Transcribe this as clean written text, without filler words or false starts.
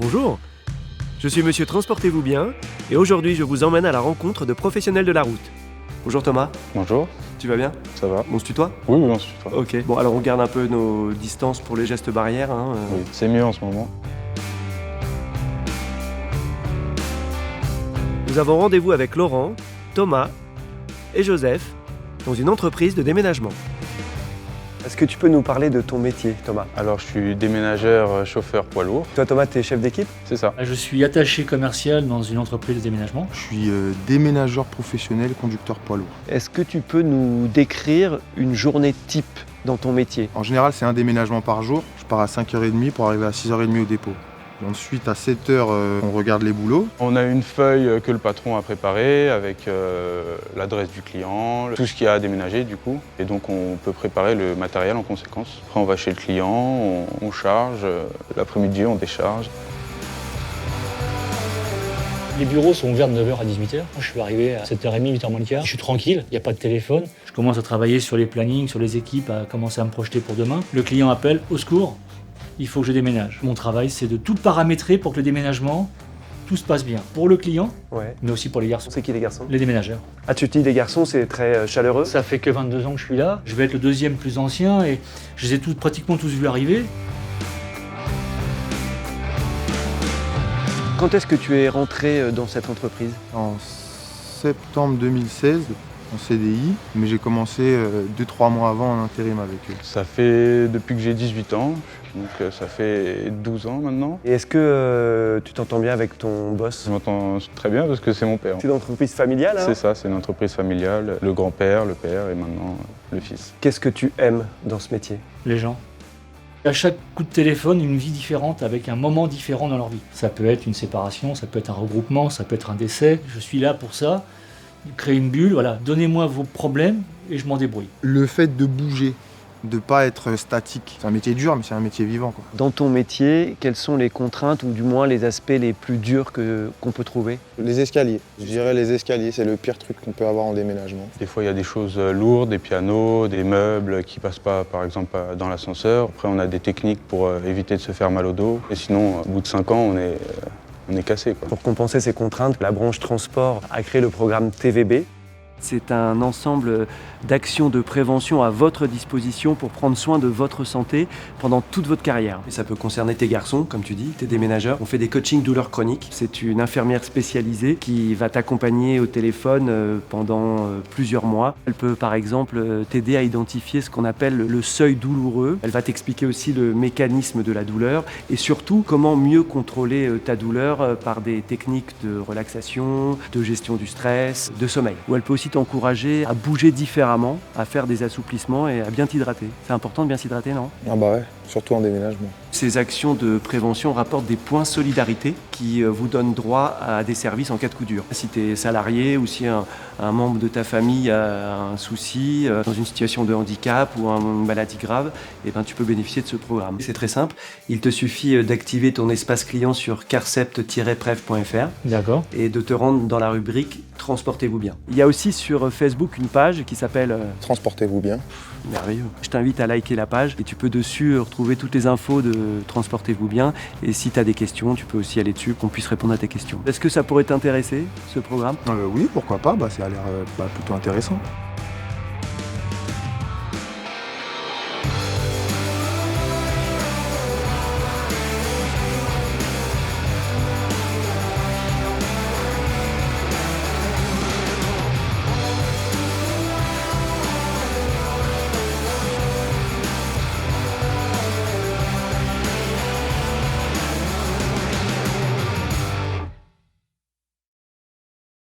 Bonjour, je suis Monsieur Transportez-vous bien et aujourd'hui je vous emmène à la rencontre de professionnels de la route. Bonjour Thomas. Bonjour. Tu vas bien? Ça va? On se tutoie? Oui, on se tutoie. Ok, bon alors on garde un peu nos distances pour les gestes barrières. Oui, c'est mieux en ce moment. Nous avons rendez-vous avec Laurent, Thomas et Joseph dans une entreprise de déménagement. Est-ce que tu peux nous parler de ton métier, Thomas? Alors, je suis déménageur, chauffeur poids lourd. Toi Thomas, tu es chef d'équipe? C'est ça. Je suis attaché commercial dans une entreprise de déménagement. Je suis déménageur professionnel, conducteur poids lourd. Est-ce que tu peux nous décrire une journée type dans ton métier? En général, c'est un déménagement par jour. Je pars à 5h30 pour arriver à 6h30 au dépôt. Ensuite, à 7h, on regarde les boulots. On a une feuille que le patron a préparée avec l'adresse du client, tout ce qu'il y a à déménager du coup. Et donc, on peut préparer le matériel en conséquence. Après, on va chez le client, on charge. L'après-midi, on décharge. Les bureaux sont ouverts de 9h à 18h. Je suis arrivé à 7h30, 8h moins le quart. Je suis tranquille, il n'y a pas de téléphone. Je commence à travailler sur les plannings, sur les équipes, à commencer à me projeter pour demain. Le client appelle, au secours, il faut que je déménage. Mon travail, c'est de tout paramétrer pour que le déménagement, tout se passe bien. Pour le client, mais aussi pour les garçons. C'est qui les garçons? Les déménageurs. Ah, tu te dis les garçons, c'est très chaleureux? Ça fait que 22 ans que je suis là. Je vais être le deuxième plus ancien et je les ai pratiquement tous vus arriver. Quand est-ce que tu es rentré dans cette entreprise? En septembre 2016, en CDI, mais j'ai commencé 2-3 mois avant en intérim avec eux. Ça fait depuis que j'ai 18 ans, donc ça fait 12 ans maintenant. Et est-ce que tu t'entends bien avec ton boss? Je m'entends très bien parce que c'est mon père. C'est une entreprise familiale, hein? C'est ça, c'est une entreprise familiale. Le grand-père, le père et maintenant le fils. Qu'est-ce que tu aimes dans ce métier? Les gens. À chaque coup de téléphone, une vie différente avec un moment différent dans leur vie. Ça peut être une séparation, ça peut être un regroupement, ça peut être un décès. Je suis là pour ça, créer une bulle, voilà. Donnez-moi vos problèmes et je m'en débrouille. Le fait de bouger, de ne pas être statique, c'est un métier dur, mais c'est un métier vivant, quoi. Dans ton métier, quelles sont les contraintes ou du moins les aspects les plus durs qu'on peut trouver? Les escaliers. Je dirais les escaliers, c'est le pire truc qu'on peut avoir en déménagement. Des fois, il y a des choses lourdes, des pianos, des meubles qui passent pas, par exemple, dans l'ascenseur. Après, on a des techniques pour éviter de se faire mal au dos. Et sinon, au bout de 5 ans, on est cassé, quoi. Pour compenser ces contraintes, la branche transport a créé le programme TVB. C'est un ensemble d'actions de prévention à votre disposition pour prendre soin de votre santé pendant toute votre carrière. Et ça peut concerner tes garçons, comme tu dis, tes déménageurs. On fait des coachings douleurs chroniques. C'est une infirmière spécialisée qui va t'accompagner au téléphone pendant plusieurs mois. Elle peut par exemple t'aider à identifier ce qu'on appelle le seuil douloureux. Elle va t'expliquer aussi le mécanisme de la douleur et surtout comment mieux contrôler ta douleur par des techniques de relaxation, de gestion du stress, de sommeil. Ou elle peut aussi t'encourager à bouger différemment, à faire des assouplissements et à bien t'hydrater. C'est important de bien s'hydrater, non? Ah bah ouais, surtout en déménagement. Ces actions de prévention rapportent des points solidarité qui vous donnent droit à des services en cas de coup dur. Si tu es salarié ou si un membre de ta famille a un souci, dans une situation de handicap ou une maladie grave, eh ben, tu peux bénéficier de ce programme. C'est très simple, il te suffit d'activer ton espace client sur carcept-prev.fr D'accord. et de te rendre dans la rubrique « Transportez-vous bien ». Il y a aussi sur Facebook une page qui s'appelle Transportez-vous bien. merveilleux. Je t'invite à liker la page et tu peux dessus retrouver toutes les infos de Transportez-vous bien. Et si tu as des questions, tu peux aussi aller dessus, qu'on puisse répondre à tes questions. Est-ce que ça pourrait t'intéresser, ce programme? Oui, pourquoi pas, ça a l'air plutôt intéressant.